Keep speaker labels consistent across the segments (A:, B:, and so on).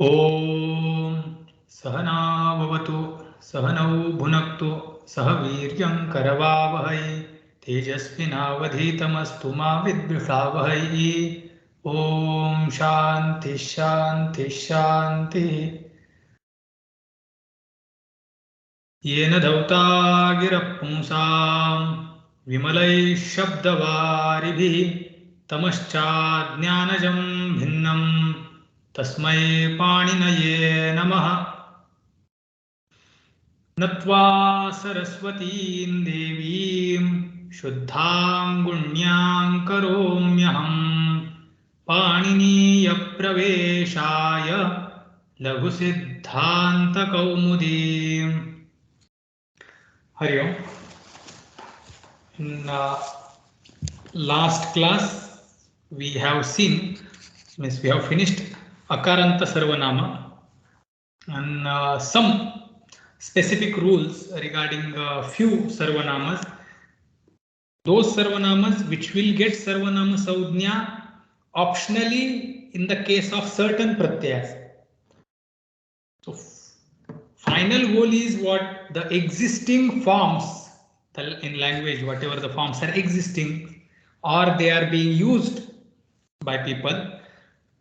A: ॐ सहना भवतु सहनौ भुनक्तु सह वीर्यं करवावहै तेजस्विनावधीतमस्तु मा विद्विषावहै। ॐ शान्ति शान्ति शान्तिः। येन धौता गिरः पुंसां विमलैः शब्दवारिभिः तमश्चाज्ञानजं भिन्नं तस्मै पाणिनये नमः। नत्वा सरस्वतीं देवीं शुद्धां गुण्यां करोम्यहं पाणिनीयप्रवेशाय लघुसिद्धान्तकौमुदीम्। हरि ओम। In last class we have seen, means we have finished Akaranta Sarvanama and some specific rules regarding few Sarvanamas. Those Sarvanamas which will get Sarvanama Saudhnya optionally in the case of certain Pratyayas. So final goal is what? The existing forms in language, whatever the forms are existing or they are being used by people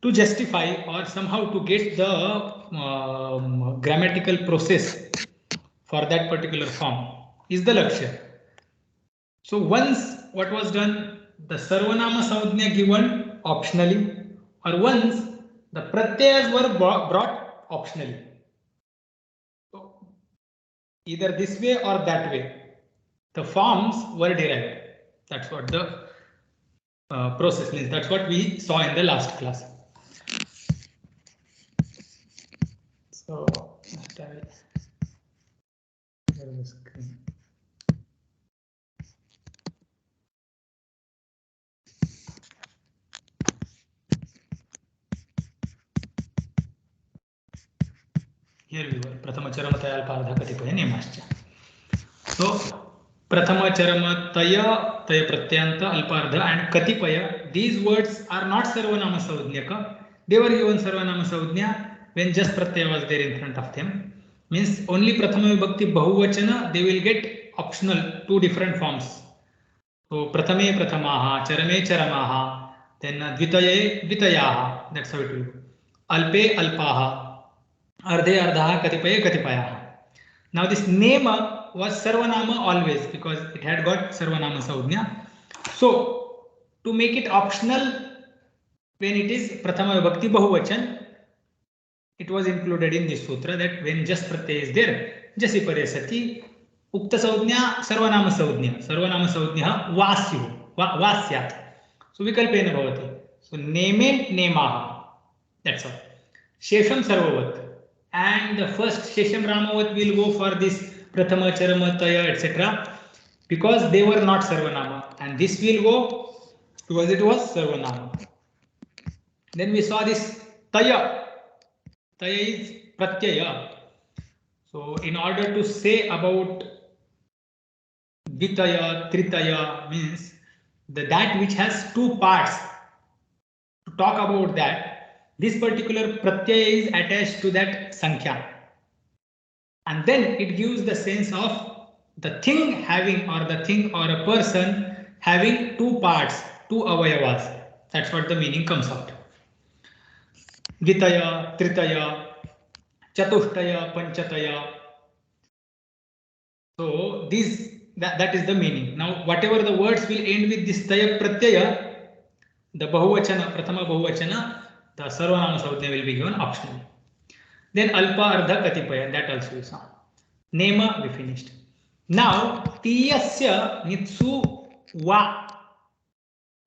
A: to justify or somehow to get the grammatical process for that particular form is the lakshya. So once what was done, the Sarvanama Saudhnya given optionally, or once the Pratyayas were brought optionally. So either this way or that way, the forms were derived. That's what the process means. That's what we saw in the last class. So just I will share the screen. Here we were. Prathama charamata alpartha katipaya nemascha. So Prathama Charamataya, Taya Pratyanta, Alpardha and Katipaya, these words are not Sarvanama Saudhnyaka. They were given Sarvanama Saudhnya when just Pratyaya was there in front of them. Means only Prathama Vibhakti Bahuvachana, they will get optional two different forms. So Prathame Prathamaha, Charame Charamaha, then Dvitaye Dvitayaha, that's how it will go. Alpe Alpaha, Ardhe Ardhaha, Katipaye Katipayaha. Now this Nema was Sarvanama always because it had got Sarvanama Saudhnya. So to make it optional when it is Prathama Vibhakti Bahuvachan, it was included in this sutra that when just Pratyay is there, Jasi Pare Sati, Ukta Saudhnya, Sarvanama Saudhnya, Sarvanama Saudhnya Vasyu, Vasyat. So Vikalpena Bhavati. So Neme Nemaha, that's all. Shesham Sarvavat. And the first Shesham Ramavat will go for this Prathama Charamataya, etc. because they were not Sarvanama. And this will go because it was Sarvanama. Then we saw this Taya. Taya is Pratyaya. So in order to say about Dvitaya, Tritaya means that which has two parts. To talk about that, this particular Pratyaya is attached to that Sankhya. And then it gives the sense of the thing having or the thing or a person having two parts, two avayavas. That's what the meaning comes out. Dvitaya, Tritaya, Chatushtaya, Panchataya. So that is the meaning. Now whatever the words will end with this Taya Pratyaya, the Bahuvachana, Prathama Bahuvachana, the Sarvanama Saudhnya will be given optionally. Then Alpa Ardha Katipaya, that also we saw. Nema we finished. Now Tiyasya Nitsu Va.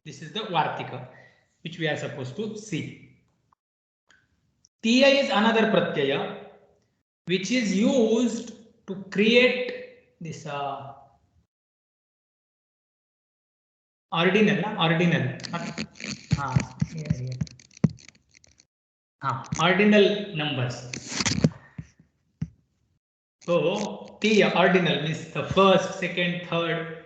A: This is the Vartika which we are supposed to see. Tiya is another Pratyaya which is used to create this ordinal numbers. So Tiya ordinal means the first, second, third,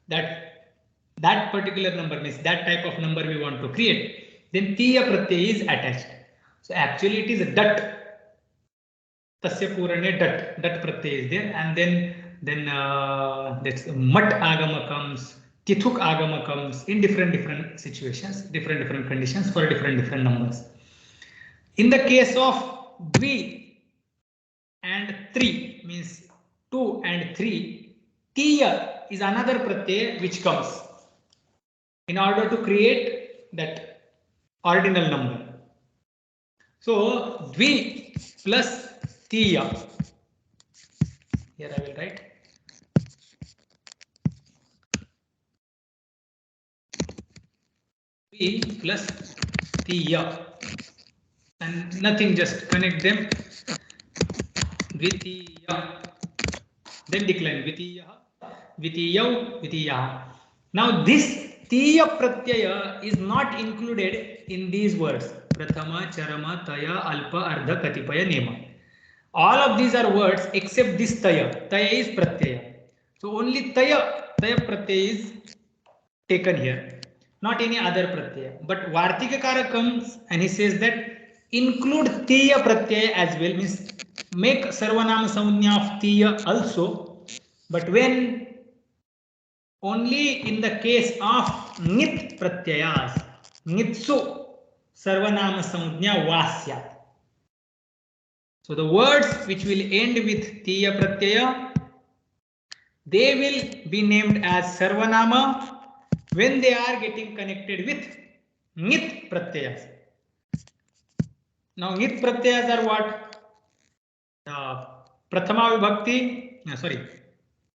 A: that particular number means that type of number we want to create. Then Tiya Pratyaya is attached. So actually it is dat. Tasya purane dat. Dat pratyay is there, and then that's mat agama comes, tithuk agama comes in different situations, different conditions for different numbers. In the case of dvi and 3, means 2 and 3, tiya is another pratyay which comes in order to create that ordinal number. So dvi plus tiya. Here I will write dvi plus tiya, and nothing, just connect them. Dvitiya, then decline dvitiya, dvitiyau, dvitiya. Now this tiya pratyaya is not included in these words. Prathama, charama, taya, alpa, ardha, katipaya, nema. All of these are words except this taya. Taya is pratyaya. So only taya pratyaya is taken here, not any other pratyaya. But Vartikakara comes and he says that include tiya pratyaya as well, means make sarvanama samanya of tiya also. But when only in the case of nit pratyayas, nitsu sarvanama samanya vasya. So the words which will end with tiya pratyaya, they will be named as sarvanama when they are getting connected with nit pratyayas. Now nit pratyayas are what? Prathama vibhakti,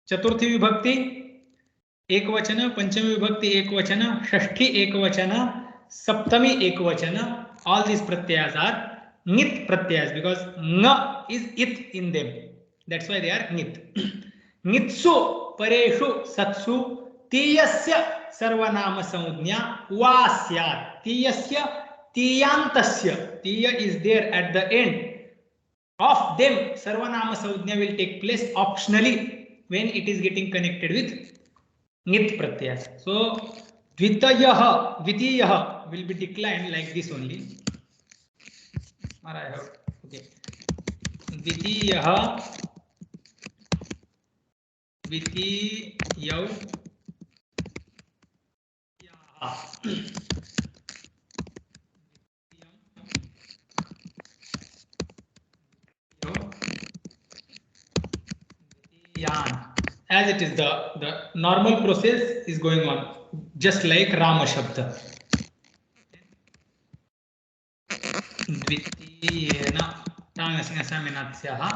A: Chaturthi vibhakti, ekvachana, Panchami vibhakti ekvachana, Shashti ekvachana, Saptami ekvachana. All these pratyayas are nit pratyayas because na is it in them. That's why they are nit. Nitsu pareshu satsu tiyasya sarvanama samudnya vasyat. Tiyasya tiyantasya. Tiya is there at the end. Of them, sarvanama samudnya will take place optionally when it is getting connected with nit pratyaya. So dvitayaha, dvitiyaha will be declined like this only. Or I have, okay. Dvitiyaha, dvitiyau, as it is, the normal process is going on, just like Rama Shabda. Dvitiyena tangasinasaminatsyaha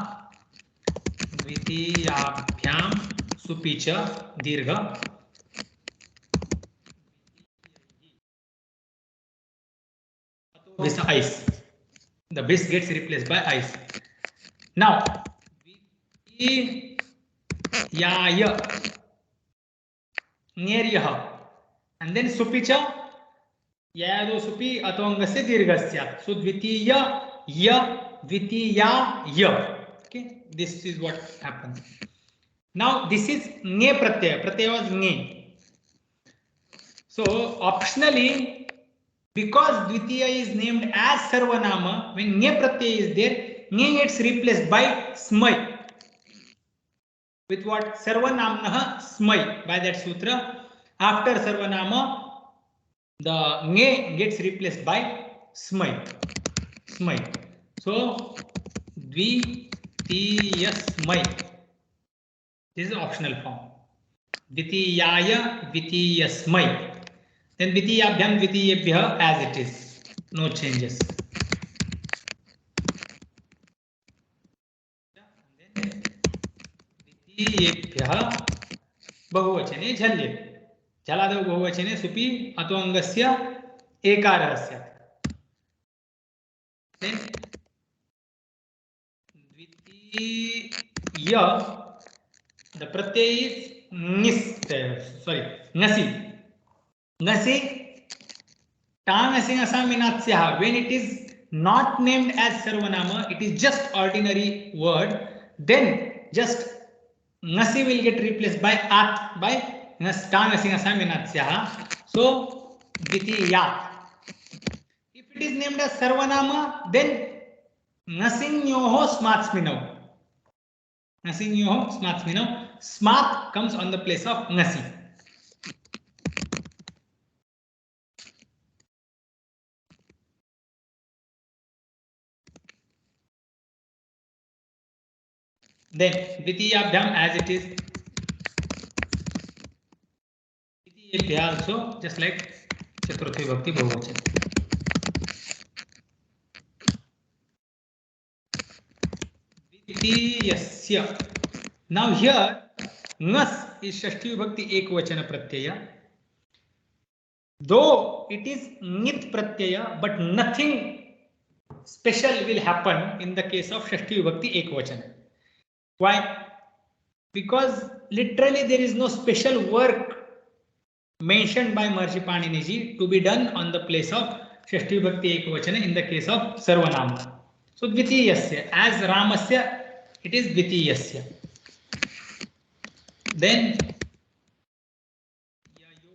A: dvitiyabhyam supicha dirgha with ice. The bis gets replaced by ice. Now Yaya, Nyeryaha, and then Supicha, Yado Supi, Atongasya Dirgasya. So Dvitiya, Ya, Dvitiya, Ya. Okay, this is what happens. Now this is Nye Pratyaya. Pratyaya was Nye. So optionally, because Dvitiya is named as Sarvanama, when Nye Pratyaya is there, Nye gets replaced by Smai. With what? Sarvanamnaha smai. By that sutra, after sarvanama, the nge gets replaced by smai. Smai. So dvitiya smai. This is the optional form. Dvitiyaya, dvitiya smai. Then dvitiyabhyam, dvitiyebhya as it is. No changes. बहुवचने झल्ये झलादौ बहुवचने सुपि अतोऽङ्गस्य एकारः स्यात्. द्वितीय, the pratyay is ngasi. Ngasi tangasinasaminatsyaha. When it is not named as sarvanama, it is just ordinary word, then just ngasi will get replaced by at, by tangasinasaminatsyaha. So dvitiya. If it it is named as sarvanama, then nasinyoho smatsminau. Nasinyoho smatsminau. Smat comes on the place of nasi. Then dvitiyabhyam as it is. Dvitiyabhya also just like chaturthi vibhakti bahuvachan. Dvitiyasya. Now here nas is shashti vibhakti ekvachana pratyaya. Though it is nit pratyaya, but nothing special will happen in the case of shashti vibhakti ekvachana. Why? Because literally there is no special work mentioned by Maharishi Panini ji to be done on the place of shashti vibhakti ekvachana in the case of sarvanama. So dvitiyasya, as ramasya, it is dvitiyasya. Then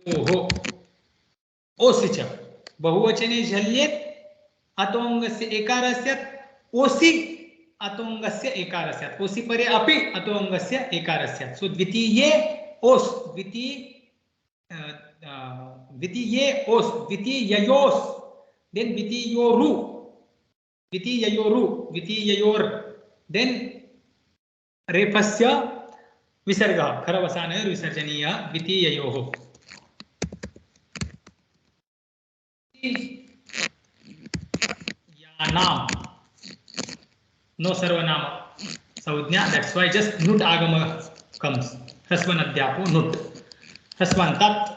A: yayoho ओसिच बहुवचने झल्येत अतोंगस्य एकारस्यात् ओसि अतोंगस्य एकारस्यात् ओसि परे अपि अतोंगस्य एकारस्यात्. सो द्वितीये ओस द्वितीये ओस द्वितीययोस then द्वितीयोरु द्वितीययोर then रेफस्य विसर्गः खरवसानयोर् विसर्जनीयः द्वितीययोः. Yanam, no sarvanama saudhnya, that's why just nut agama comes. Hrasvan adhyapo nut, hrasvantat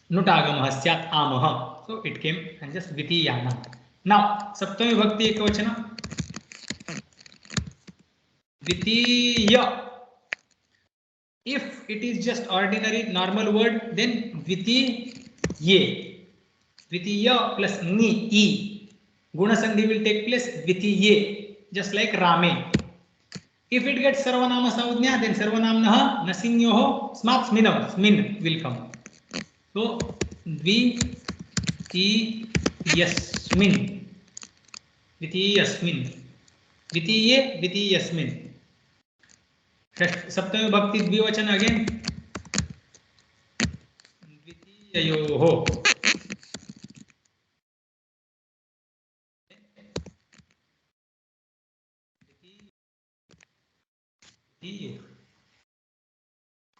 A: nut agama syat amaha. So it came and just dvitiyanam. Now saptami vibhakti ekavachana dvitiya. If it is just ordinary normal word, then dvitiye. Dvitiya plus ni, e. Guna sandhi will take place dvitiye, just like rame. If it gets sarvanama saudhnya, then sarvanamnah nasinyoho smat sminav, smin will come. So dvitiyasmin, dvitiyasmin, dvitiye, dvitiyasmin. Saptami bhakti dvivachan again. Dvitiyayoho.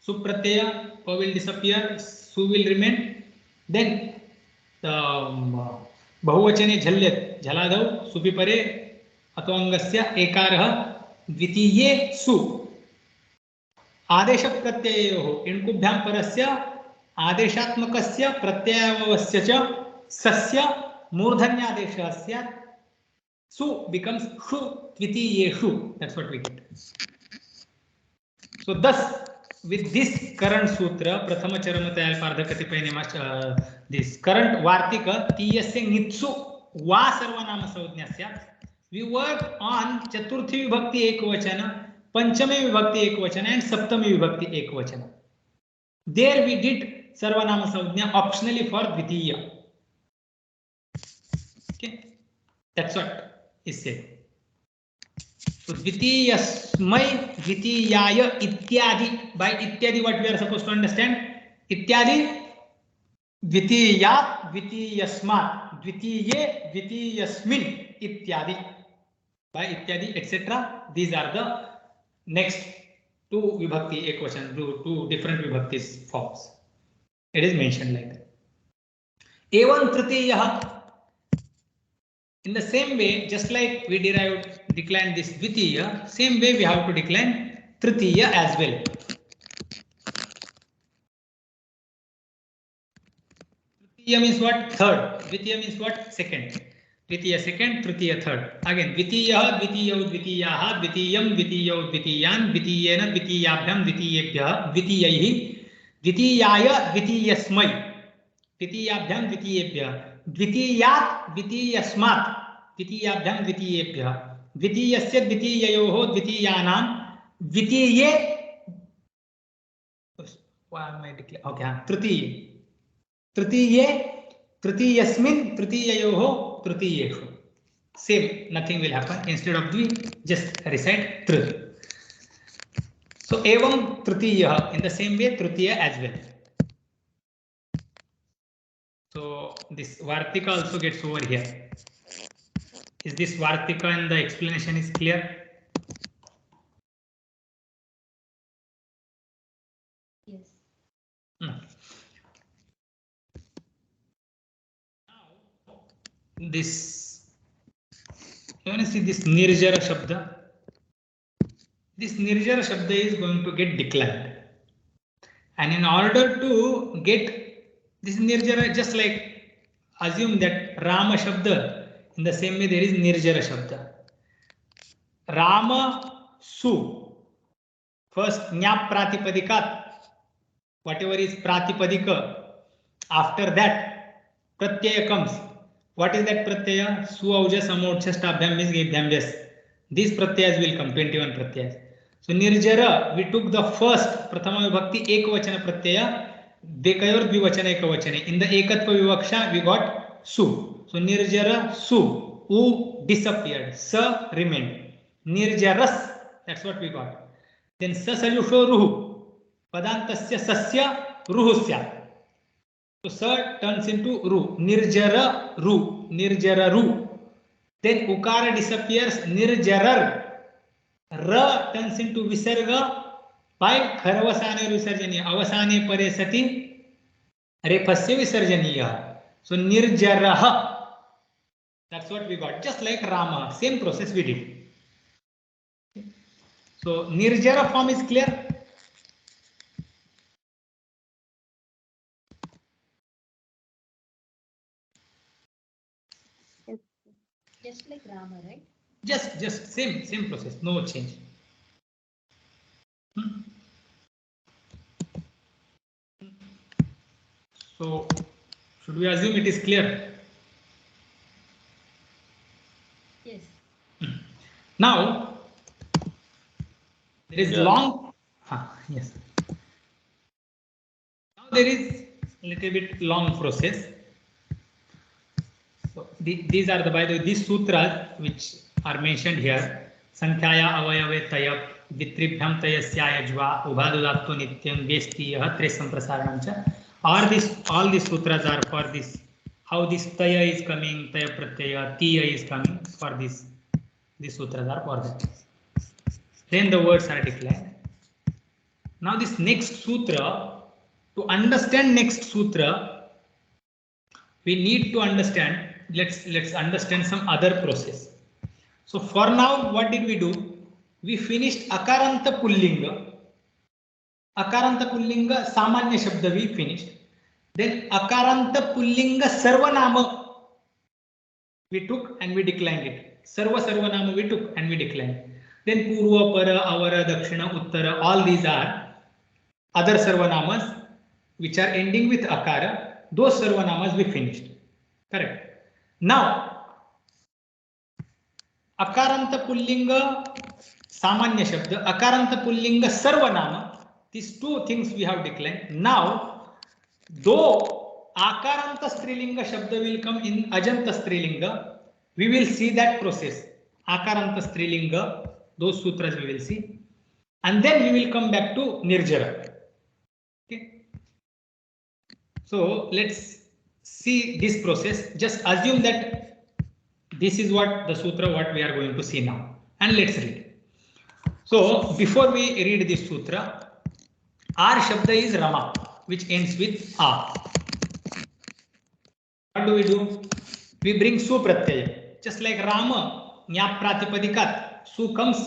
A: Supratyaya, pa will disappear, su will remain. Then bahuvachane jhalyat, jhaladau, supi pare atvangasya ekarah dvitiye su. आदेश प्रत्ययोः इणकुभ्यां परस्य आदेशात्मकस्य प्रत्ययावस्य च सस्य मूर्धन्यादेशः स्यात्. Su becomes shu dvitiyeshu. That's what we get. So thus with this current sutra, prathama charamata alpardha katipaya nimash, this current vartika tiyasya nitsu va sarvanama saudhnya syat. We work on chaturthi vibhakti ekvachana, panchami vibhakti ekvachana and saptami vibhakti ekvachana. There we did sarvanama saudhnya optionally for dvitiya. Okay, that's what is said. So dvitiyasmai, dvitiyaya, ityadi. By ityadi what we are supposed to understand? Ityadi, dvitiyat, dvitiyasmat, dvitiye, dvitiyasmin, ityadi. By ityadi, etc. These are the next two vibhakti ekvachan, two different vibhaktis forms. It is mentioned like that. Evan tritiyah. In the same way, just like we decline this dvitiya, same way we have to decline tritiya as well. Tritiya means what? Third. Dvitiya means what? Second. Tritiya second, tritiya third. Again, dvitiya, dvitiyo, dvitiyaha, dvitiyam, dvitiyo, dvitiyan, dvitiyena, dvitiyabhyam, dvitiyebhyah, dvitiyaihi, dvitiyaya, dvitiyasmai, dvitiyabhyam, dvitiyebhyah, dvitiyat, dvitiyasmat, dvitiyabhyam, dvitiyebhyah, dvitiyasya, dvitiyayoho, dvitiyanam, dvitiye. Why am I declaring? Okay, tritiye, tritiye, तृतीयस्मिन् तृतीययोः तृतीयेषु. Same, nothing will happen. Instead of dvi, just recite tr. So evam tritiya, in the same way tritiya as well. So this vartika also gets over here. Is this vartika and the explanation is clear?
B: Yes.
A: Now this, you want to see this nirjara shabda. This nirjara shabda is going to get declined, and in order to get this nirjara, just like assume that Rama shabda, in the same way there is nirjara shabda. Rama su, first nyap pratipadikat, whatever is pratipadika, after that pratyaya comes. What is that pratyaya? Su auja samodcha stabhyam means gebhyam. Yes, these pratyayas will come, 21 pratyayas. So nirjara, we took the first prathama vibhakti ekvachana pratyaya, dekayor dvivachana ekavachane. In the ekatva vivaksha we got su. So nirjara su, u disappeared, sa remained. Nirjaras, that's what we got. Then sa sajusho ruhu, padantasya sasya ruhusya. So sa turns into ru, nirjara ru, nirjara ru. Then ukara disappears, nirjarar. Ra turns into visarga by kharvasane visarjaniya, avasane pare sati refasya visarjaniya. So nirjarah, that's what we got. Just like Rama, same process we did. So nirjara form is clear.
B: Just like Rama, right?
A: Just same process, no change. So should we assume it is clear?
B: Yes.
A: Now there is long. Yes. Now there is a little bit long process. So these are the, by the way, these sutras which are mentioned here. Sankhya avayave tayap vitribhyam tayasyaya jva ubhadudatto nityam vestiyah tre samprasaranam cha. All these sutras are for this, how this taya is coming, taya pratyaya, tiya is coming, for this. These sutras are for that. Then the words are declined. Now this next sutra, to understand next sutra, we need to understand, let's understand some other process. So for now, what did we do? We finished akaranta pullinga. Akaranta pullinga samanya shabda we finished. Then akaranta pullinga sarvanama we took and we declined it. Sarvanama we took and we declined. Then purva, para, avara, dakshina, uttara, all these are other sarvanamas which are ending with akara. Those sarvanamas we finished. Correct. Now akaranta pullinga samanya shabda, akaranta pullinga sarvanama, these two things we have declined. Now though akaranta strilinga shabda will come in ajanta strilinga, we will see that process. Akaranta strilinga, those sutras we will see, and then we will come back to nirjara. Okay, so let's see this process. Just assume that this is what the sutra what we are going to see now, and let's read. So before we read this sutra, our shabda is Rama, which ends with a. What do? We bring su pratyaya, just like Rama nyap pratipadikat, su comes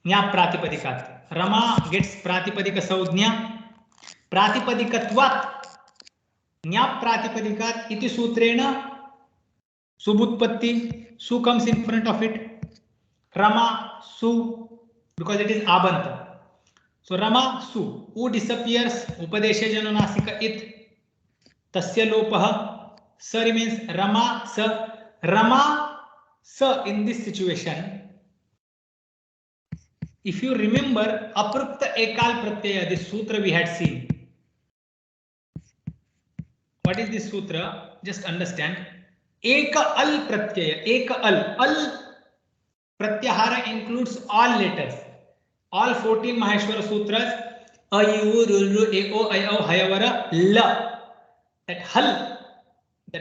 A: nyap pratipadikat. Rama gets pratipadika saudhnya, pratipadikatvat nyap pratipadikat iti sutrena subutpatti, su comes in front of it. Rama su, because it is abanta. So Rama su, u disappears, upadesha janonasika it, tasya lopaha, sa remains, Rama sa. Rama sa in this situation, if you remember aprukta ekal pratyaya, this sutra we had seen. What is this sutra? Just understand. Eka al pratyaya. Eka al pratyahara includes all letters. All 14 Maheshwara sutras. A, U, Ru, E, O, I, O, Hayavara, La. That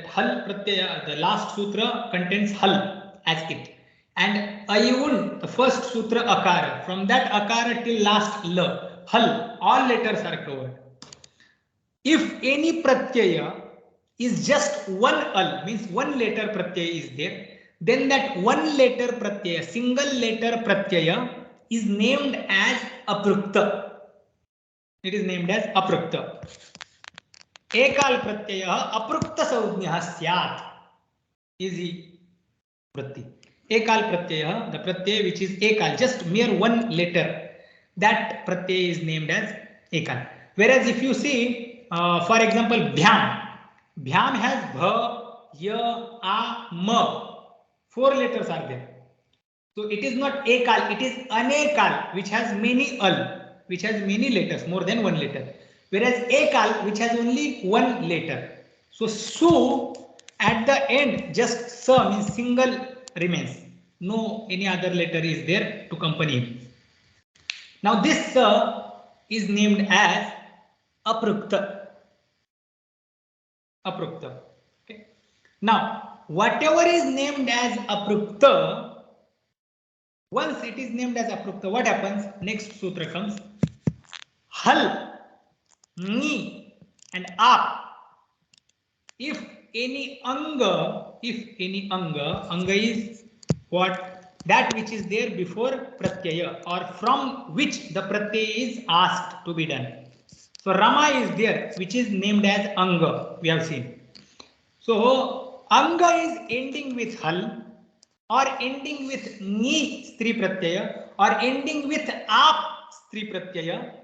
A: hal pratyaya, the last sutra contains hal as it. And ayun, the first sutra akara. From that akara till last la, hal, all letters are covered. If any pratyaya is just one al, means one letter pratyaya is there, then that one letter pratyaya, single letter pratyaya is named as aprukta. It is named as aprukta. Ekal pratyaya aprukta saujnya syat. Easy pratyay. Ekal pratyaya, the pratyay which is ekal, just mere one letter, that pratyay is named as ekal. Whereas if you see, for example, bhyam has bha, ya, a, ma. 4 letters are there. So it is not ekal, it is anekal, which has many al, which has many letters, more than one letter. Whereas ekal, which has only one letter. So su at the end, just sa means single remains. No any other letter is there to accompany him. Now this sa is named as aprukta. Aprukta. Okay. Now whatever is named as aprukta, once it is named as aprukta, what happens? Next sutra comes. Hal, ni, and ap. If any anga is what? That which is there before pratyaya, or from which the pratyaya is asked to be done. So Rama is there, which is named as anga, we have seen. So anga is ending with hal, or ending with ni stri pratyaya, or ending with ap stri pratyaya.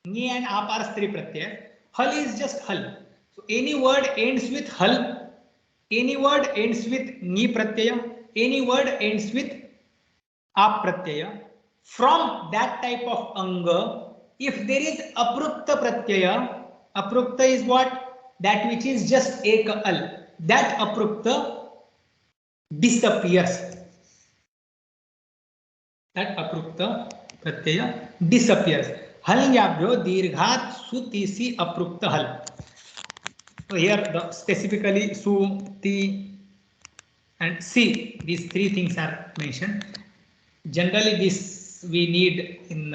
A: Ni and ap are stri pratyaya. Hal is just hal. So any word ends with hal, any word ends with ni pratyaya, any word ends with ap pratyaya. From that type of anga, if there is aprukta pratyaya, aprukta is what? That which is just eka al. That aprukta disappears. That aprukta pratyaya disappears. Halyabhyo dirghat sutisi aprukta hal. So here specifically su, ti, and si, these 3 things are mentioned. Generally this we need in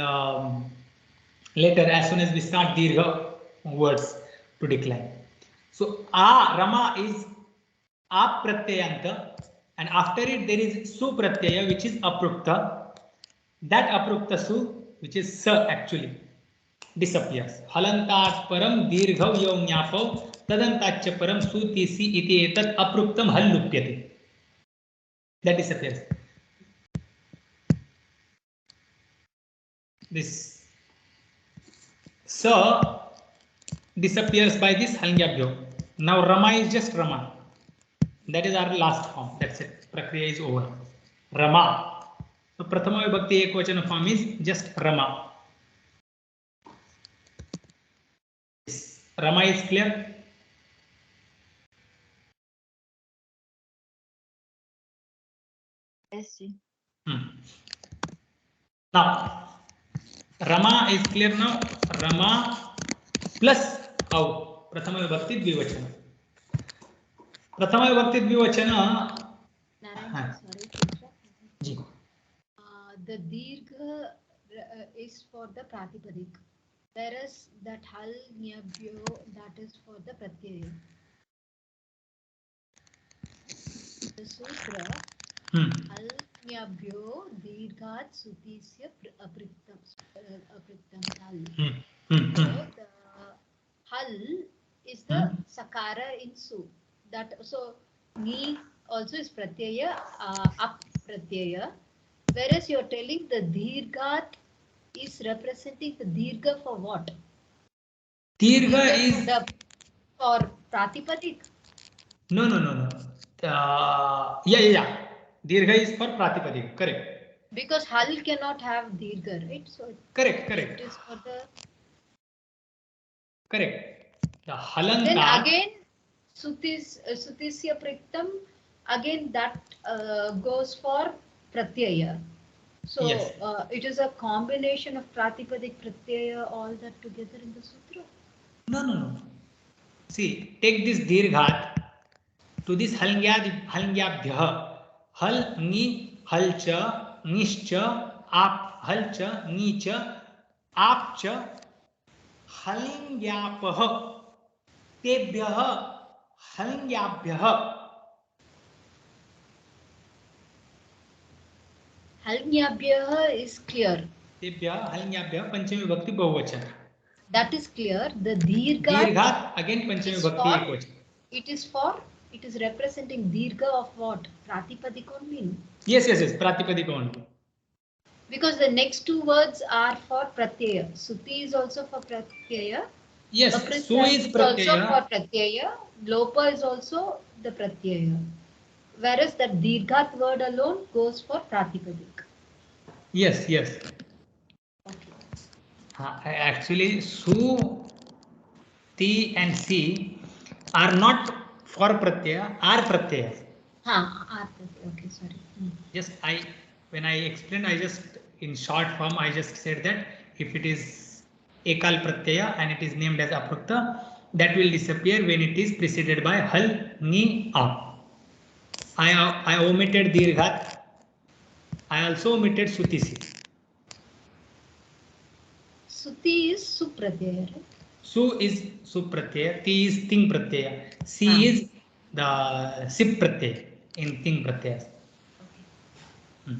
A: later, as soon as we start dirgha words to decline. So Rama is ap pratyayanta, and after it there is su pratyaya, which is aprukta. That aprukta su, which is sa, actually disappears. Halantat param dirghav yawnyapau tadantachya param sutisi iti etat apruktam hal lupyate. That disappears. This sa disappears by this halangyabhyo. Now Rama is just Rama. That is our last form. That's it. Prakriya is over. Rama. So Prathama Vibhakti Ekvachana form is just Rama. Rama is clear?
B: Yes, ji.
A: Now, Rama is clear now. Rama plus au. Prathama Vibhakti Dvivachana. Prathama Vibhakti Dvivachana.
B: Narayan, sorry.
A: Ji.
B: The dirgha is for the pratipadik, whereas that hal nyabhyo, that is for the pratyaya. The sutra hal nyabhyo dirghat sutisya apriktam hal. So the hal is the sakara in su. That so ni also is pratyaya, up pratyaya. Whereas you are telling the dirghat is representing the dirgha for what?
A: Dirgha is
B: for pratipadik.
A: No. Yeah. Dirgha is for pratipadik. Correct.
B: Because hal cannot have dirgha, right? So
A: correct.
B: It is for the
A: correct. The halanta.
B: Then again Sutisya Priktam, again that goes for Pratyaya. So
A: Yes.
B: it is a combination of Pratipadik, Pratyaya, all that together in the sutra.
A: No, no, no. See, take this dirghat to this halngyabhyah. Hal ni halcha nishcha ap halcha nicha apcha हलिंग्यापः तेभ्यः हलिंग्याभ्यः.
B: Halnyabhyah is clear.
A: तेभ्यः हलिंग्याभ्यः पंचमी विभक्ति बहुवचन.
B: That is clear. The Dirghat
A: दीर्घात again पंचमी विभक्ति एकवचन.
B: it is representing Dirgha of what? Pratipadik only.
A: Yes, yes, yes. Pratipadik only.
B: Because the next two words are for Pratyaya. Suti is also for Pratyaya.
A: Yes,
B: Aprita
A: Su is
B: also
A: Pratyaya.
B: for Pratyaya. Lopa is also the Pratyaya. Whereas the Dirghat word alone goes for Pratipadik.
A: Yes, yes.
B: Okay.
A: Actually, Su, Ti and Si are not for Pratyaya, are Pratyaya.
B: Okay, sorry.
A: Just when I explained, I just in short form, I just said that if it is Ekal Pratyaya and it is named as Aprukta, that will disappear when it is preceded by Hal, Ni, Ap. I omitted Dirghat. I also omitted Sutisi.
B: Suti is Supratyaya, right?
A: Su is Supratyaya, Ti is Ting Pratyaya, Si is the Sip Pratyaya in Ting Pratyaya. Okay.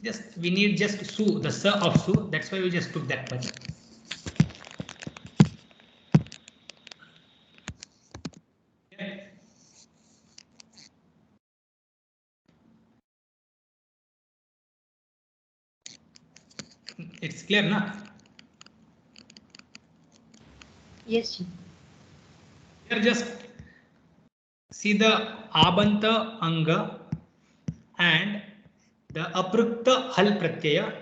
A: Just we need just Su, the Sa of Su, that's why we just took that much. Okay. It's clear, na?
B: Yes.
A: Here just see the Abanta Anga and the Aprukta Hal Pratyaya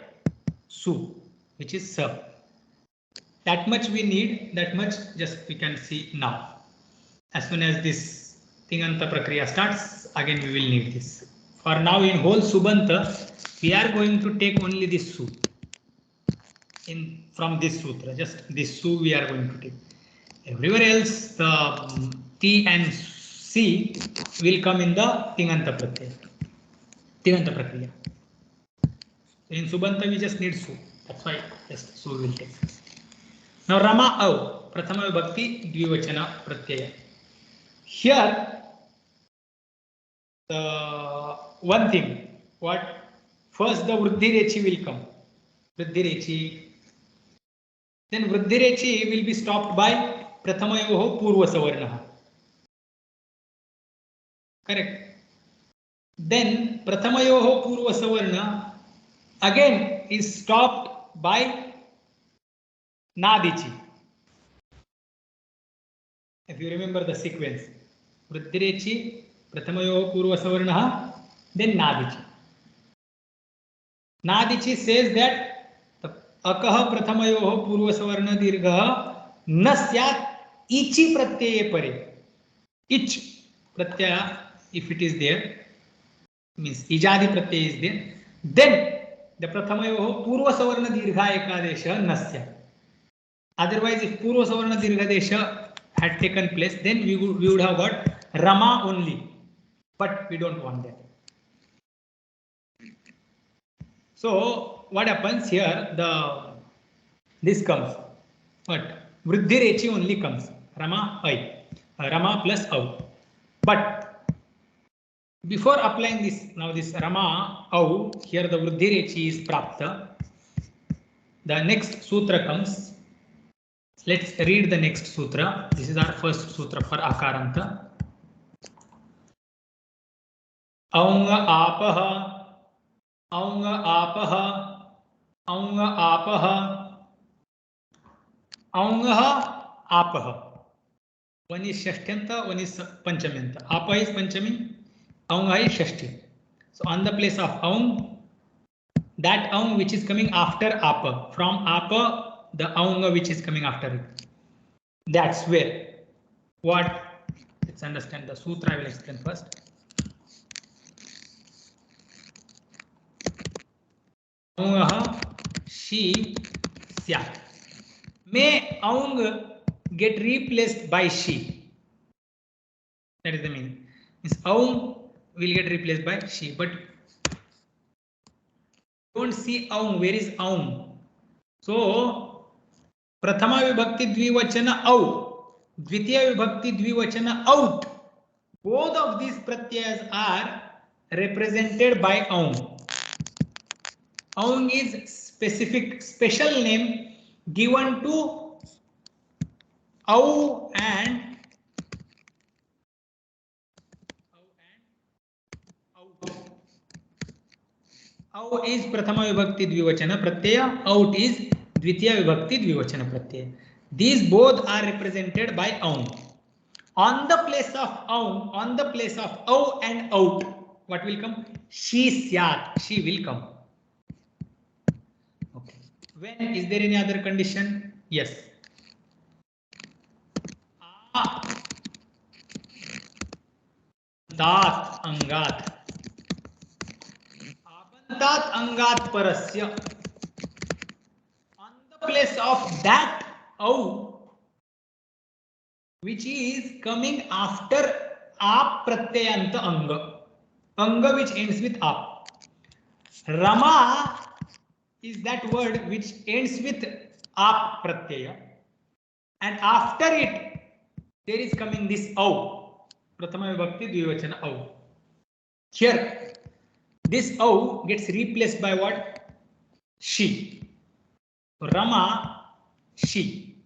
A: Su, which is Sa. That much we need, that much just we can see now. As soon as this Tinganta Prakriya starts, again we will need this. For now, in whole Subanta, we are going to take only this Su. From this sutra, just this Su we are going to take. Everywhere else, the T and C will come in the Tinganta Pratyaya. Tinganta Prakriya. In Subanta, we just need Su. That's why just Su will take. Now, Rama Au, Prathama Vibhakti, Dvivachana Pratyaya. Here, the one thing, what first the Vruddhirechi will come. Vruddhirechi. Then Vruddhirechi will be stopped by Prathamayoho Purva Savarnaha. Correct. Then Prathamayoho Purva Savarna again is stopped by Nadichi. If you remember the sequence, Vruddhirechi, Prathamayoho Purva Savarnaha, then Nadichi. Nadichi says that the Akaha Prathamayoho Purva Savarna Dirgha na syat ichi pratyaya pare. Ich pratyaya, if it is there, means ijadi pratyaya is there, then the Prathamayoho Purva Savarna Dirgha Ekadesha na syat. Otherwise, if Purva Savarna Dirgha Desha had taken place, then we would have got Rama only. But we don't want that. So what happens here? This comes. What? Vruddhirechi only comes. Rama plus Au. But before applying this, now this Rama Au, here the Vruddhirechi is Prapta. The next sutra comes. Let's read the next sutra. This is our first sutra for Akaranta. Aunga Apaha. Aunga Apaha. Aunga Apaha. Aungaha Apaha. One is Shashtanta, one is Panchamanta. Apa is Panchami, Aunga is Shashti. So on the place of Aung, that Aung which is coming after Apa, from Apa, the Aunga which is coming after it. That's where What? Let's understand the sutra. I will explain first. She, syat. May aung get replaced by she. That is the meaning. Means aung will get replaced by she, but don't see aung. Where is aung? So prathama vibhakti dvivachana au, dvitiya vibhakti dvivachana out. Both of these pratyas are represented by aung. Aung is special name given to au and au is prathama vibhakti dvivachana pratyaya, out is dvitiya vibhakti dvivachana pratyaya. These both are represented by aung. On the place of aung, on the place of au and out, what will come? She syat, she will come. Okay. When is there any other condition? Yes. Abantat angat. Abantat angat parasya. On the place of that au, which is coming after ap pratyayanta anga. Anga which ends with ap. Rama is that word which ends with ap pratyaya, and after it there is coming this au, prathama vibhakti dvivachana au. Here this au gets replaced by what? She. Rama, she.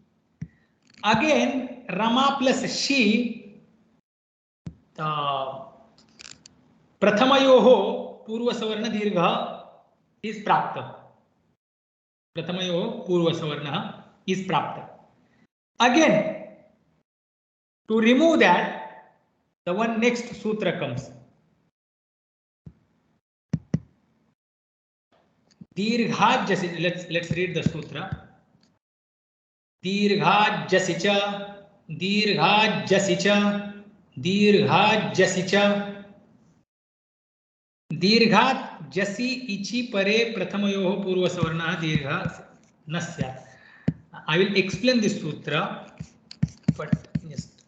A: Again Rama plus she, प्रथमयोः पूर्वसवर्ण दीर्घः is प्राप्त. प्रथमयोः पूर्वसवर्णः is प्राप्त. Again, to remove that, the one next sutra comes. Dirghajasi. Let's read the sutra. Dirghajasicha, dirghajasicha, dirghajasicha. दीर्घात जसी इची परे प्रथमयोः पूर्वसवर्णः दीर्घ न स्यात्. I will explain this sutra, but just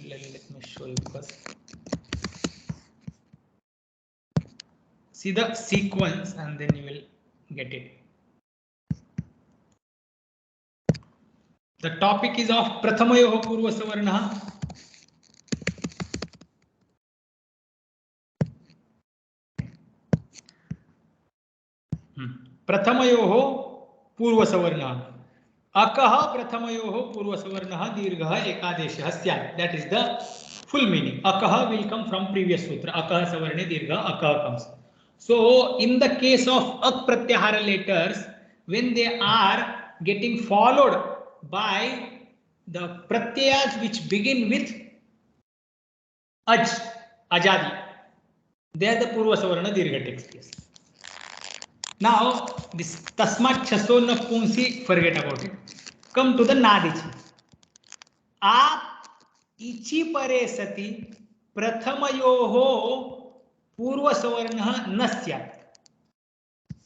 A: let me show you, because see the sequence and then you will get it. The topic is of prathamayoः पूर्वसवर्णः. प्रथमयोः पूर्वसवर्णः. अकः प्रथमयोः पूर्वसवर्णः दीर्घः एकादेशः स्यात्. That is the full meaning. Akah will come from previous sutra. Akah savarne dirgha, akah comes. So in the case of ak pratyahara letters, when they are getting followed by the pratyayas which begin with aj, ajadi, there the purva savarna dirgha takes place. Now this tasmat chaso na punsi, forget about it. Come to the nadichi. Aap ichi pare sati prathamayoho पूर्व सवर्णः न स्यात्.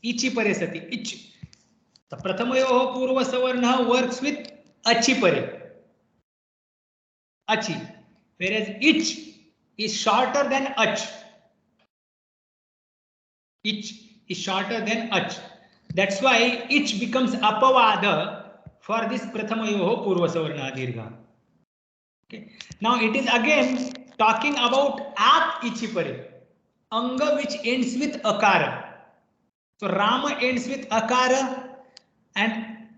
A: इचि परे सति etch. The प्रथमयोः पूर्व सवर्णः works with achi pare. Achi. Whereas ich is shorter than ach. Ich is shorter than ach. That's why ich becomes apavada for this prathamayoho purva savarna dirgha. Okay. Now it is again talking about ap ichi pare. Anga which ends with akara. So Rama ends with akara, and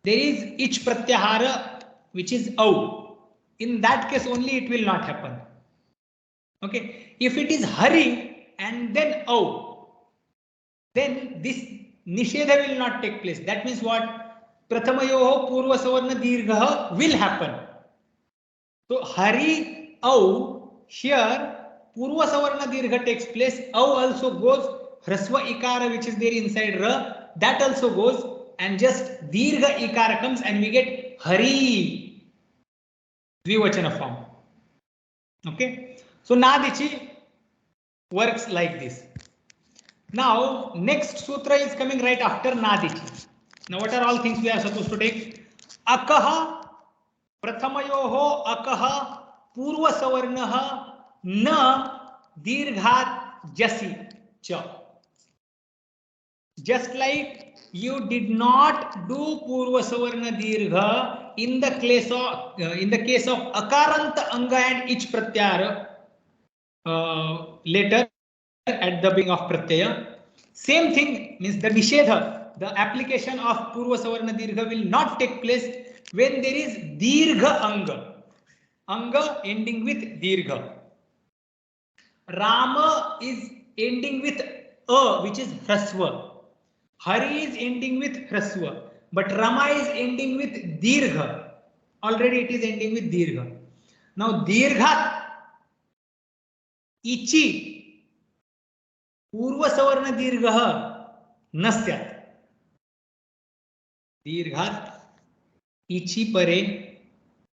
A: there is ich pratyahara which is au. In that case only it will not happen. Okay. If it is Hari and then au, then this nishedha will not take place. That means what? Prathamayoho purva savarna dirgha will happen. So Hari au, here Purva Savarna Dirgha takes place. Au also goes. Hrasva Ikara which is there inside Ra, that also goes. And just Dirgha Ikara comes and we get Hari. Dvivachana form. Okay. So Nadichi works like this. Now next sutra is coming right after Nadichi. Now what are all things we are supposed to take? Akaha प्रथमयोः अकः पूर्वसवर्णः न दीर्घात् जसि च. Just like you did not do purvasavarna dirgha in the case of akaranta anga and ich pratyara letter at the beginning of pratyaya. Same thing means the nishedha, the application of purvasavarna dirgha will not take place when there is dirgha anga ending with dirgha. Rama is ending with a, which is hrasva. Hari is ending with hrasva, but Rama is ending with dirgha. Already it is ending with dirgha. Now dirgha ichi पूर्व सवर्ण दीर्घः न स्यात्. दीर्घात् इचि परे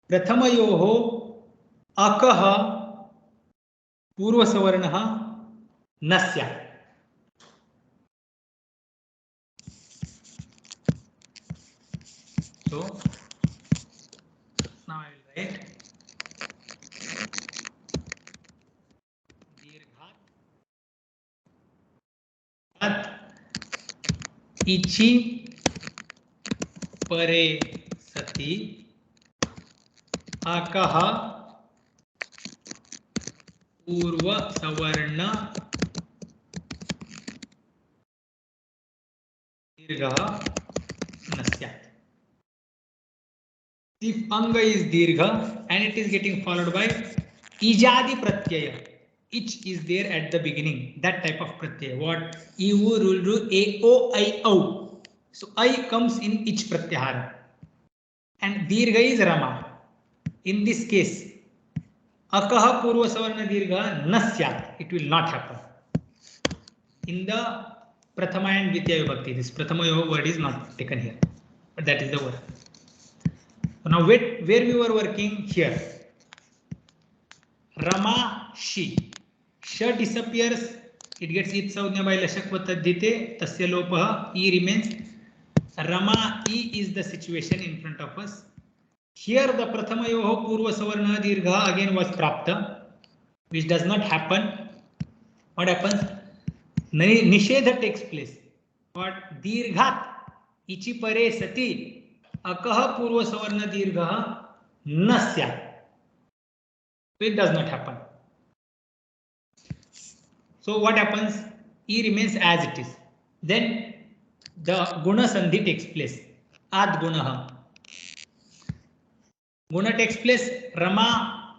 A: प्रथमयोः अकः पूर्व सवर्णः न स्यात्. So now I will write दीर्घात् इचि परे सति अकः पूर्व सवर्ण दीर्घः न स्यात्. If anga is dirgha and it is getting followed by ijadi pratyaya, ich is there at the beginning, that type of pratyaya. What? Iu, rulru, a, o, I, o. So I comes in ich pratyahara. And dirgha is Rama. In this case, akaha purva savarna dirgha na syat. It will not happen. In the prathama and dvitiya vibhakti, this prathama yoga word is not taken here, but that is the word. Now where we were working here, Rama Shi. Sha disappears, it gets it saudhya by lashak vatadhite, tasya lopah, E remains. Rama E is the situation in front of us. Here the prathamayoho purva savarna dirgha again was prapta, which does not happen. What happens? Nishedha takes place. What? Dirghat ichi pare sati akah purva savarna dirgha na syat. It does not happen. So what happens? E remains as it is. Then the guna sandhi takes place. Ad gunaha. Guna takes place. Rama,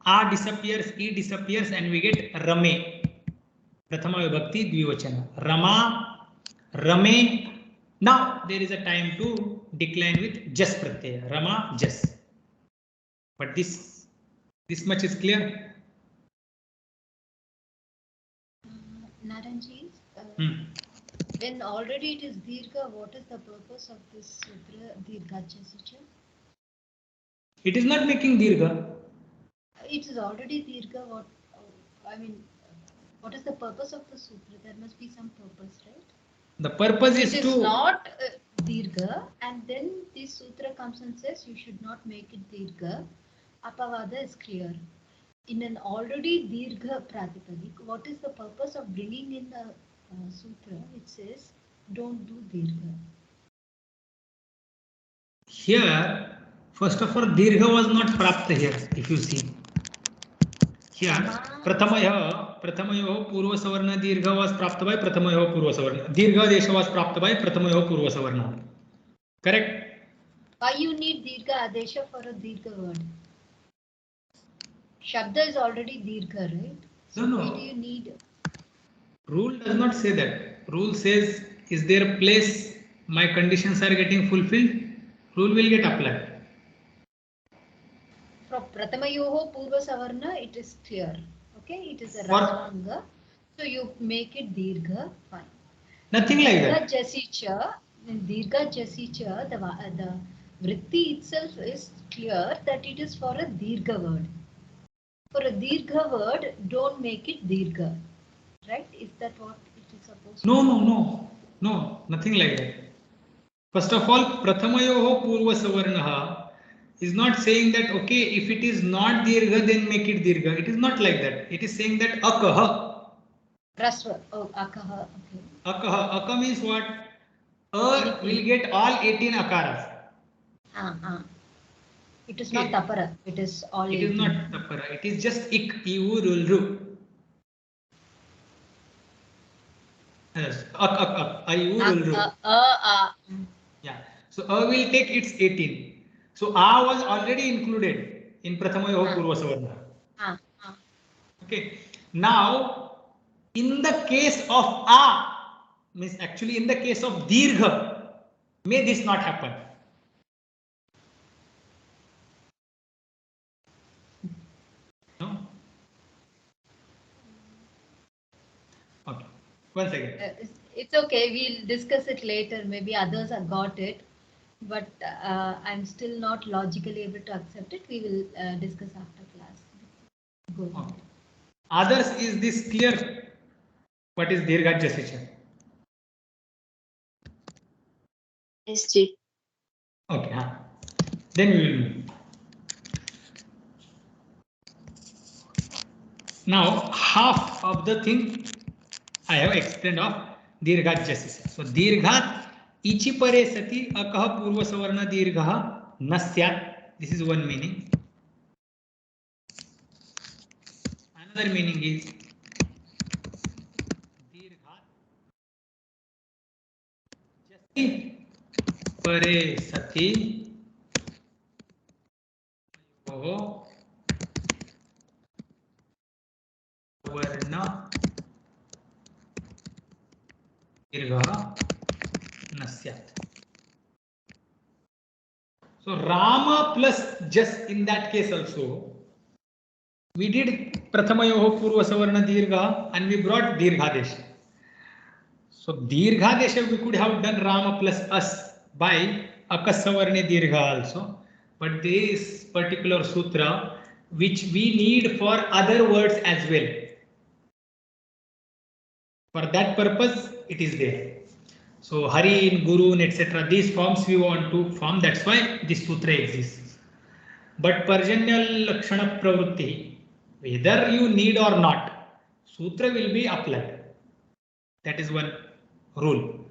A: A disappears, E disappears, and we get Rame. Prathama vibhakti dvivachana. Rama, Rame. Now there is a time to decline with jas pratyaya. Rama, jas. But this much is clear.
B: Naranji, when already it is dirgha, what is the purpose of this sutra dirgha chasicha?
A: It is not making dirgha.
B: It is already dirgha. What I mean, what is the purpose of the sutra? There must be some purpose, right?
A: The purpose is
B: it
A: to.
B: It is not dirgha, and then this sutra comes and says you should not make it dirgha. Apavada is clear. In an already dirgha pratipadik, what is the purpose of bringing in the sutra which says don't do dirgha?
A: Here, first of all, dirgha was not prapta here, if you see. Here, prathamayoh purva savarna dirgha was prapta by prathamayoh purva savarna. Dirgha desha was prapta by prathamayoh purva savarna. Correct?
B: Why you need dirgha adesha for a dirgha word? Shabda is already dirgha, right? So
A: no.
B: Why do you need?
A: Rule does not say that. Rule says, is there a place my conditions are getting fulfilled? Rule will get applied.
B: From Pratamayoho Purva Savarna, it is clear. Okay, it is a Rasvanga. So you make it Dirgha, fine.
A: Nothing like that.
B: Dirgha Jasicha, the vritti itself is clear that it is for a dirgha word. For a dirgha word, don't make it dirgha. Right? Is that what it is supposed to
A: No,
B: be?
A: no, no, no, nothing like that. First of all, Prathamayoho Purva Savarnaha is not saying that, okay, if it is not Dirgha, then make it Dirgha. It is not like that. It is saying that Akaha.
B: Rasva. Oh, akaha. Okay.
A: Akaha. Aka means what? A will get all 18 akaras.
B: It is not
A: Okay.
B: tapara. It is all
A: It
B: 18.
A: is not Tapara. It is just Ik, Ivu, Rulru. Yes. Ak. Ivu, Rulru. Yeah. So A will take its 18. So A was already included in Prathamayoho Purva Savarna. Okay. Now, in the case of A, means actually in the case of Dirgha, may this not happen. No? Okay. One second.
B: It's okay. We'll discuss it later. Maybe others have got it, but I'm still not logically able to accept it. We will discuss after class. Go ahead.
A: Okay. Others, is this clear? What is Dirgha Jasichan?
C: Yes, Ji.
A: Okay. Then we will move. Now, half of the thing I have explained of Dirghat Jasisa. So, Dirghat ichi pare sati akah purva savarna dirgha nasyat. This is one meaning. Another meaning is Dirghat jasi pare sati oh varna dirgha nasyat. So Rama plus just in that case also we did Prathamayoho Purva Savarna Dirgha and we brought Dirghadesha. So Dirghadesha we could have done Rama plus us by Akasavarne Dirgha also. But this particular sutra which we need for other words as well. For that purpose it is there. So Hari, Guru, etc. These forms we want to form. That's why this sutra exists. But Parjanya Lakshana Pravrutti, whether you need or not, sutra will be applied. That is one rule.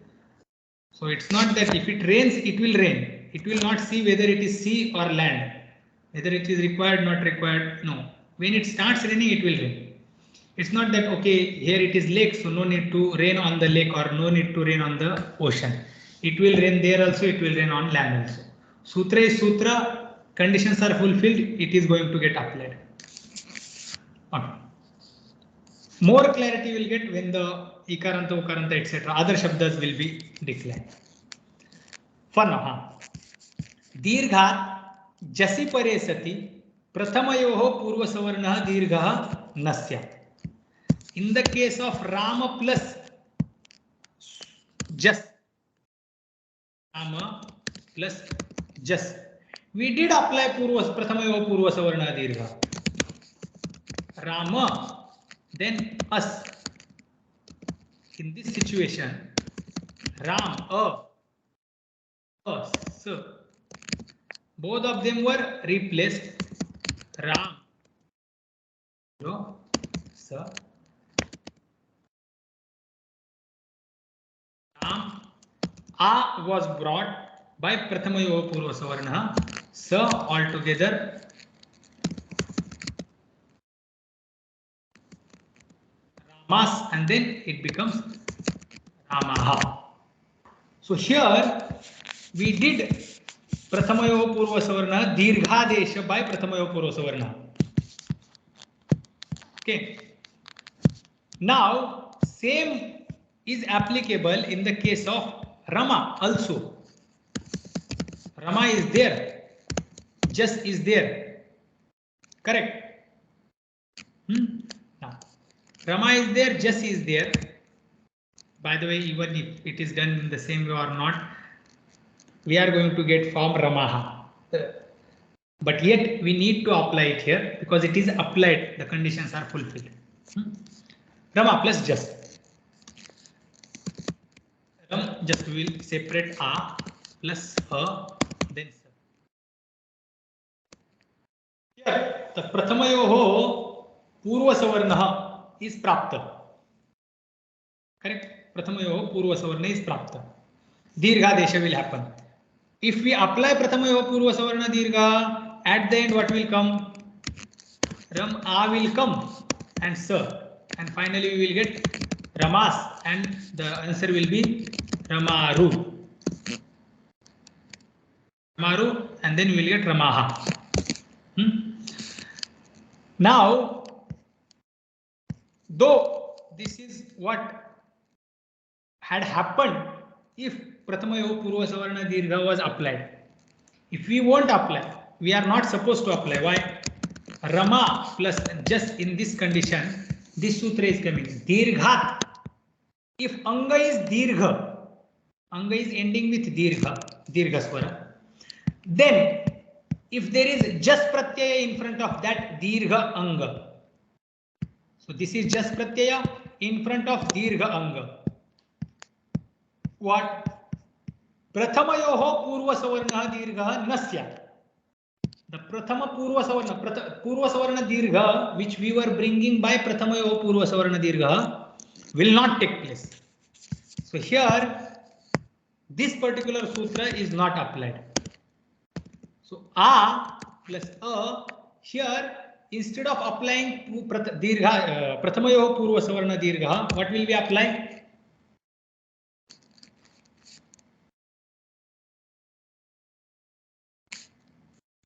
A: So it's not that if it rains, it will rain. It will not see whether it is sea or land, whether it is required, not required. No. When it starts raining, it will rain. It's not that, okay, here it is lake, so no need to rain on the lake or no need to rain on the ocean. It will rain there also, it will rain on land also. Sutra is sutra, conditions are fulfilled, it is going to get applied. Okay. More clarity will get when the Ikaranta, Ukaranta, etc. other shabdas will be declared. For now, Dirghat jasi pare sati prathamayoho purva savarna dirgha nasya. In the case of Rama plus just, Rama plus just, we did apply prathamayoho purva savarna dirgha. Rama, then us. In this situation, Ram, us, both of them were replaced. Ram, sir. Ram, A was brought by Prathamayoho Purva Savarna, Sa altogether. Ramas, and then it becomes Ramaha. So here we did Prathamayoho Purva Savarna Dirghadesha by Prathamayoho Purva Savarna. Okay. Now same is applicable in the case of Rama also. Rama is there, just is there. Correct. Now, Rama is there, just is there. By the way, even if it is done in the same way or not, we are going to get form Ramaha. But yet we need to apply it here because it is applied, the conditions are fulfilled. Rama plus just. Just we will separate A plus A, then Sa. Here, the Prathamayoho Purva Savarna is Prapta. Correct? Prathamayoho Purva Savarna is Prapta. Dirgha Desha will happen. If we apply Prathamayoho Purva Savarna Dirgha, at the end what will come? Ram A will come and Sa. And finally we will get Ramas and the answer will be Ramaru. Ramaru and then we will get Ramaha. Now, though this is what had happened if Prathamayo Purva Savarna Dirgha was applied. If we won't apply, we are not supposed to apply. Why? Rama plus just in this condition, this sutra is coming. Dirghat. If Anga is Dirgha, Anga is ending with Dirgha Swara. Then, if there is just Pratyaya in front of that Dirgha Anga. So this is just Pratyaya in front of Dirgha Anga. What? Prathamayoho Purva Savarna Dirgha Nasya. The Prathama Purva Savarna Dirgha, which we were bringing by Prathamayoho Purva Savarna Dirgha, will not take place. So here, this particular sutra is not applied. So A plus A, here instead of applying Prathamayoho Purva Savarna Dirgha, what will we apply?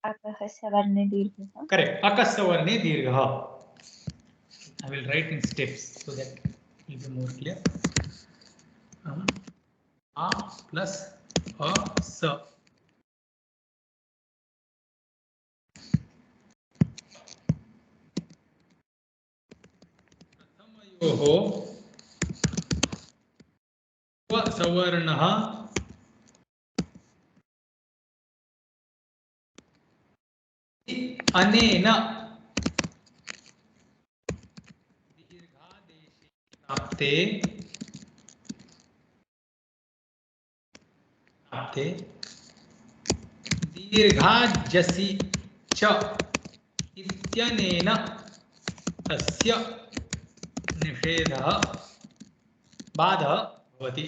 C: Akasavarne Dirgha.
A: Correct. Akasavarne Dirgha. I will write in steps so that it will be more clear. A plus A Sa. Prathamayoho Savarna Anena Dirghadeshe Prapte Dirghajasi Cha Ityanena Tasya Nishedha Badha Bhavati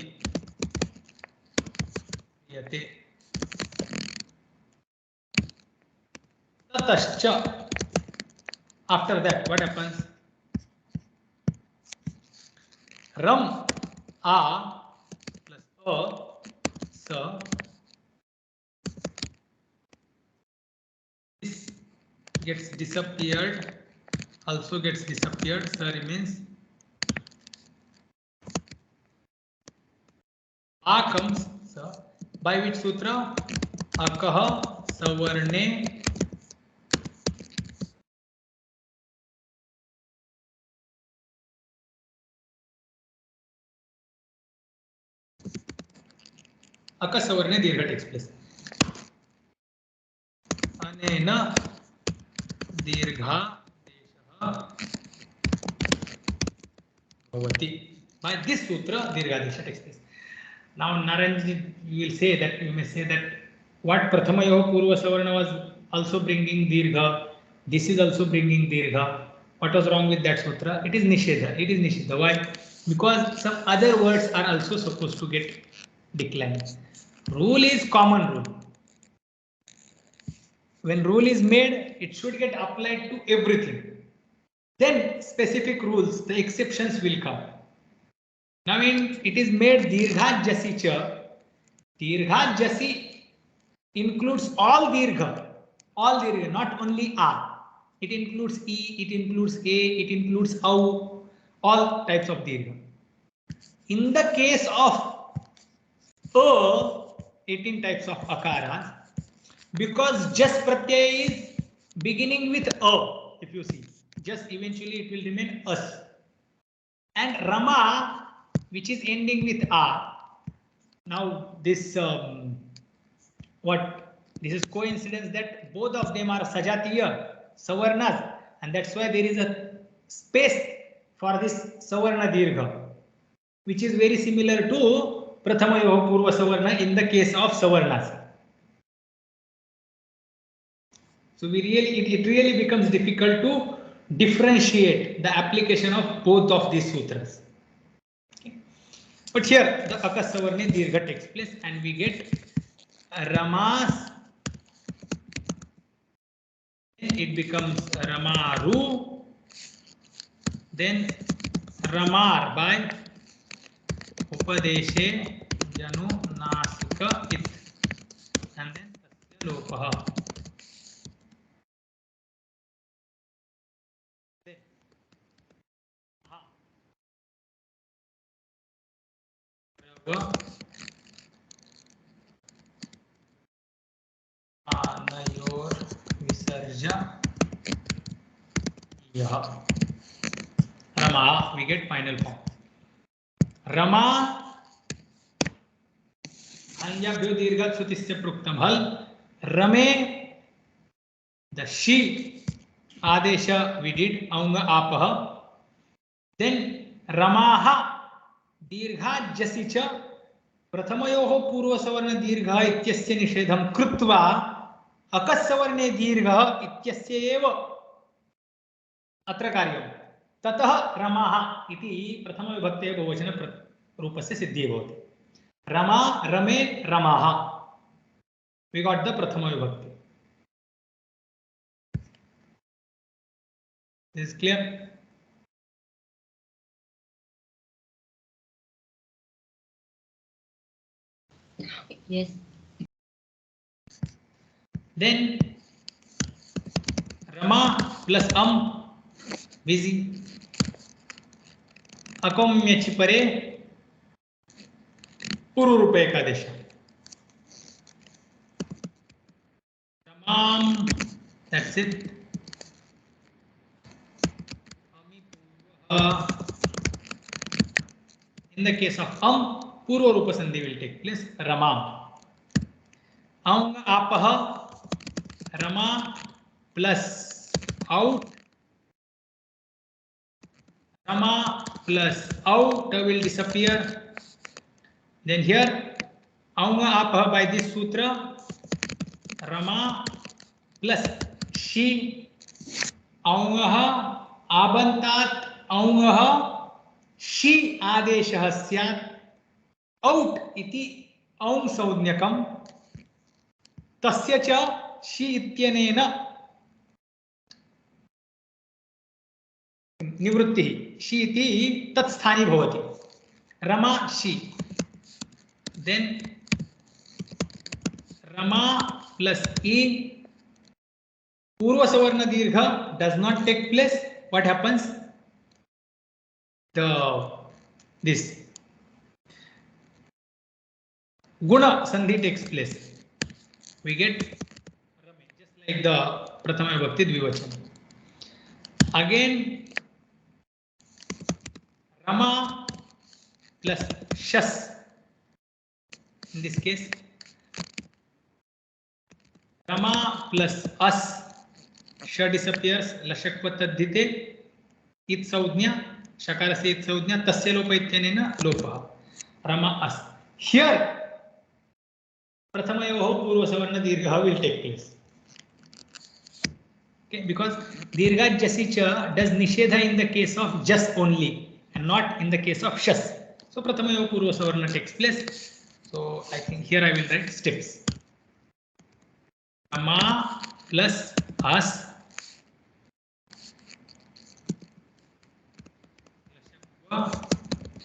A: Yate Tatascha. After that, what happens? Ram A plus A Sa. This gets disappeared, also gets disappeared. Sa remains. A comes Sa. By which sutra? Akaha Savarne Akasavarne Dirgha takes place. Anena Dirgha Desha Bhavati. By this sutra, Dirgha Desha takes place. Now, Naranji, you will say that, you may say that what Prathamayoho Purva Savarna was also bringing Dirgha, this is also bringing Dirgha. What was wrong with that sutra? It is Nishedha. It is Nishedha. Why? Because some other words are also supposed to get declined. Rule is common rule. When rule is made, it should get applied to everything. Then specific rules, the exceptions will come. Now it is made Dirgha Jasi Cha. Dirgha Jasi includes all Dirgha, not only A. It includes E, it includes A, it includes Au, all types of Dirgha. In the case of A, 18 types of Akaras, because just Pratyaya is beginning with A, if you see, just eventually it will remain As. And Rama, which is ending with A. Now this what? This is coincidence that both of them are Sajatiya, Savarnas, and that's why there is a space for this Savarna Dirgha, which is very similar to Prathamayoho Purva Savarna in the case of Savarnas. So it really becomes difficult to differentiate the application of both of these sutras. Okay. But here the Akasavarne Dirgha takes place and we get Ramas, it becomes Ramaru, then Ramar by Upadeshe Janu Nasika it, and then Tasya Lopaha. Anayor Visarja Yah Rama, we get final form. Rama Anyabhyo Dirghat Sutisya Pruktam Hal. Rame, the she Adesha we did Aunga Apaha. Then Ramaha Dirgha Jasicha Prathamayoho Purva Savarna Dirgha Ityasya Nishedham Krutva Akasavarne Dirgha Ityasya Eva Atra Karyam Tatah Ramaha iti Prathama Vibhakte Bahuvachana Rupasya Siddhi Bhavati. Rama, Rame, Ramaha. We got the Prathama Vibhakti. This is clear?
B: Yes.
A: Then Rama plus busy. Akomyachi pare Puru Rupa Ekadesha. Ramam, that's it. In the case of Purva Rupa Sandhi will take place. Ramam. Aung Apaha Rama plus out. Rama plus out will disappear. Then here Aunga Apaha by this sutra Rama plus she Aungaha Abantat Aungaha she Adeshah Syat out iti Aung Saudnyakam Tasya cha she ityanena Nivrutti she iti tat sthani bhavati. Rama she. Then Rama plus E. Purva Savarna Dirgha does not take place. What happens? This Guna Sandhi takes place. We get Rame, just like the Prathama Vibhakti Dvivachana. Again, Rama plus Shas. In this case, Rama plus As. Sha disappears. Lashakva tadhite. It saudnya. Shakara se it saudnya. Tasya lopa ityanena lopa. Rama As. Here, Prathamayoho Purva Savarna Dirgha will take place. Okay, because Dirgha Jasicha does Nishedha in the case of Jas only and not in the case of Shas. So Prathamayoho Purva Savarna takes place. So I think here I will write steps. Rama plus As.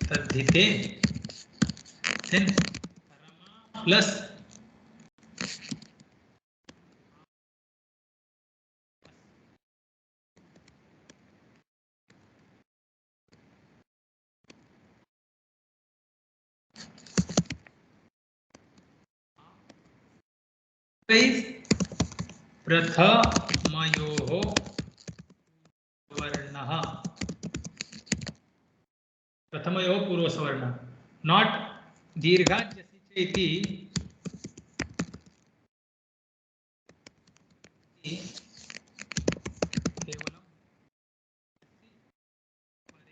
A: Tadhite. Then Rama plus Prathamayoho Varnaha. Prathamayoho Purva Savarna. Not Dirgha Jasicha iti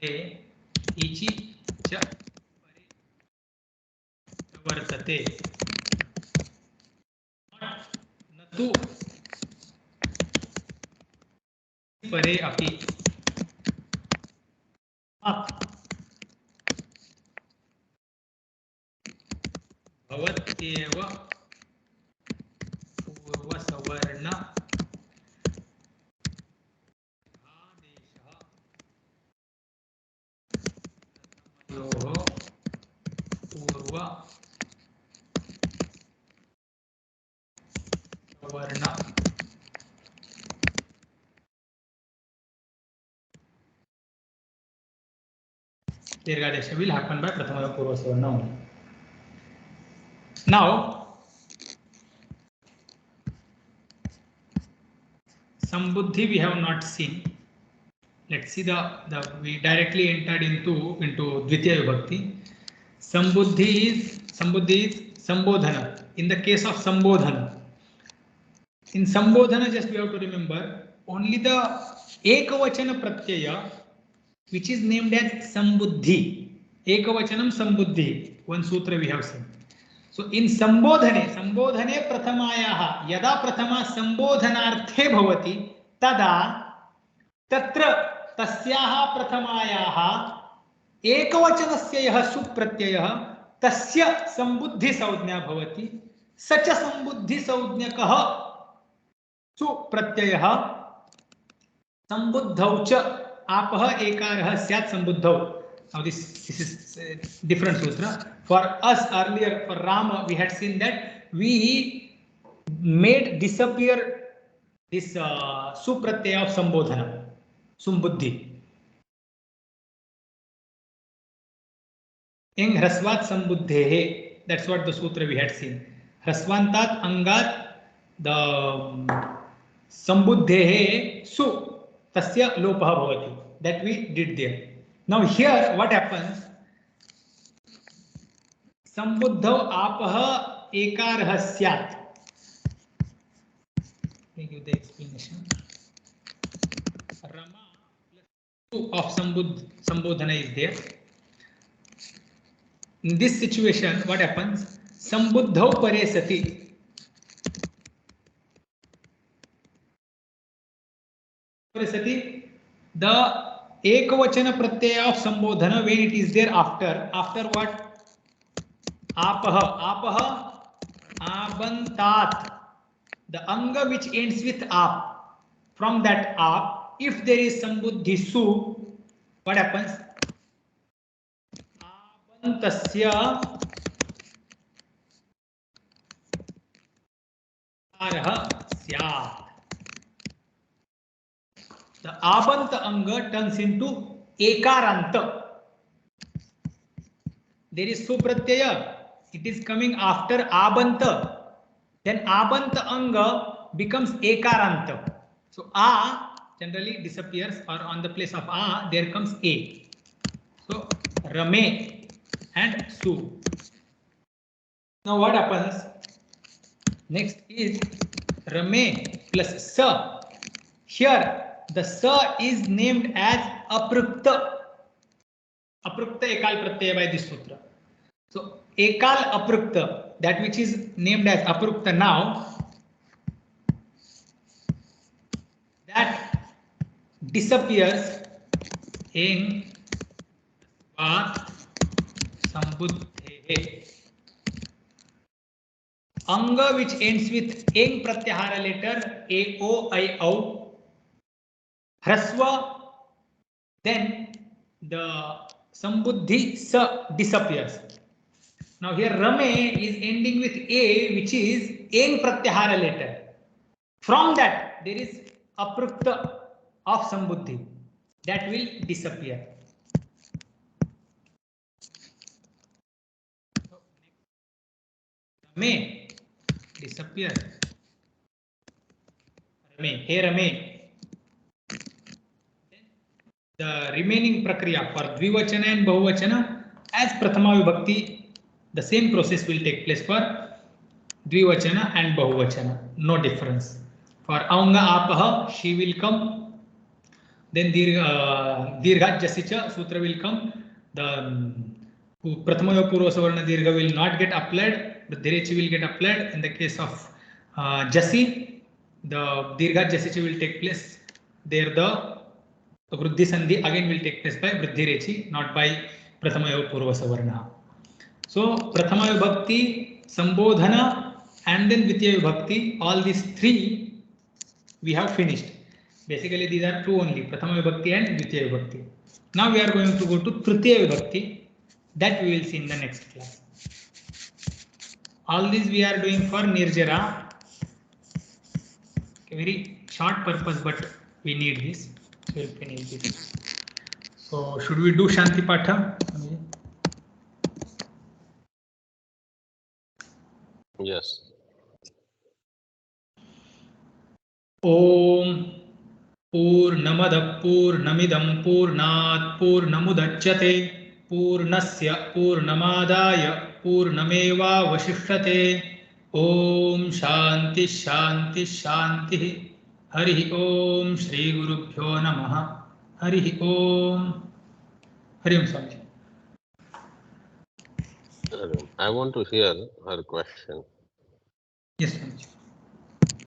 A: इचि च परे वर्तते न तु परे अपि भवत्येव पूर्वसवर्ण आदेशः प्रथमयोः पूर्व सवर्ण दीर्घादेश will happen by prathama purva savarna only. Now sambuddhi we have not seen. Let's see the we directly entered into dvitiya vibhakti. Sambuddhi is sambodhana. In the case of sambodhana, in sambodhana just we have to remember only the ekavachana pratyaya which is named as sambuddhi. Ekavachanam sambuddhi, one sutra we have seen. So in sambodhane prathamayaha yada prathama sambodhanarthe bhavati tada तत्र तस्याः प्रथमायाः एकवचनस्य यः सुप्रत्ययः तस्य संबुद्धि संज्ञा भवति स च संबुद्धि संज्ञकः सुप्रत्ययः संबुद्धौ च आपः एकारः स्यात् संबुद्धौ. Now this is different sutra. For us earlier for Rama we had seen that we made disappear this supratyaya of sambodhana. Sumbuddhi. Eng hrasvat sambuddhehe. That's what the sutra we had seen. Hrasvantat angat the sambuddhehe su tasya lopah bhavati. That we did there. Now here what happens? Sambuddhau apah ekarah syat. Let me give the explanation. Rama of sambodhana is there. In this situation what happens? Sambuddhau pare sati. The ekavachana pratyaya of sambodhana when it is there after what? Apah abantat. The anga which ends with ap. From that ap, if there is sambuddhi su, what happens? Abantasya arha syat. The abanta anga turns into ekaranta. There is supratyaya. It is coming after abanta. Then abanta anga becomes ekaranta. So a generally disappears, or on the place of a there comes a. So rame and su. Now what happens? Next is rame plus sa. Here the sa is named as aprukta. Aprukta ekal pratyaya by this sutra. So ekal aprukta, that which is named as aprukta now, that disappears in sambuddhehe. Anga which ends with eng pratyahara letter a o I o hrasva, then the sambuddhi sa disappears. Now here rame is ending with a which is eng pratyahara letter. From that there is aprukta of sambuddhi that will disappear. Rame disappear. Rame, hey rame. The remaining prakriya for dvivachana and bahuvachana as prathama vibhakti, the same process will take place for dvivachana and bahuvachana. No difference. For aunga apaha, she will come. then dirghat jasicha sutra will come. The prathama purva savarna dirgha will not get applied. Vruddhirechi will get applied. In the case of jasi, the dirghat jasicha will take place. There the vruddhi sandhi again will take place by vruddhirechi, not by prathama purva savarna. So prathama vibhakti, sambodhana, and then dvitiya vibhakti, all these three we have finished. Basically these are two only, prathama vibhakti and dvitiya vibhakti. Now we are going to go to tritiya vibhakti, that we will see in the next class. All these we are doing for nirjara. A very short purpose, but we need this. So we'll finish this. So should we do Shanti Patha?
D: Yes.
A: Om Purnamada Purnamidam Purnat Purnamudachyate Purnasya Purnamadaya Purnameva Vashishyate. Om Shanti Shanti Shanti. Hari Om Shri Gurubhyo Namaha. Hari Om. Hari Om Swami.
D: I want to hear her question.
A: Yes, Swami.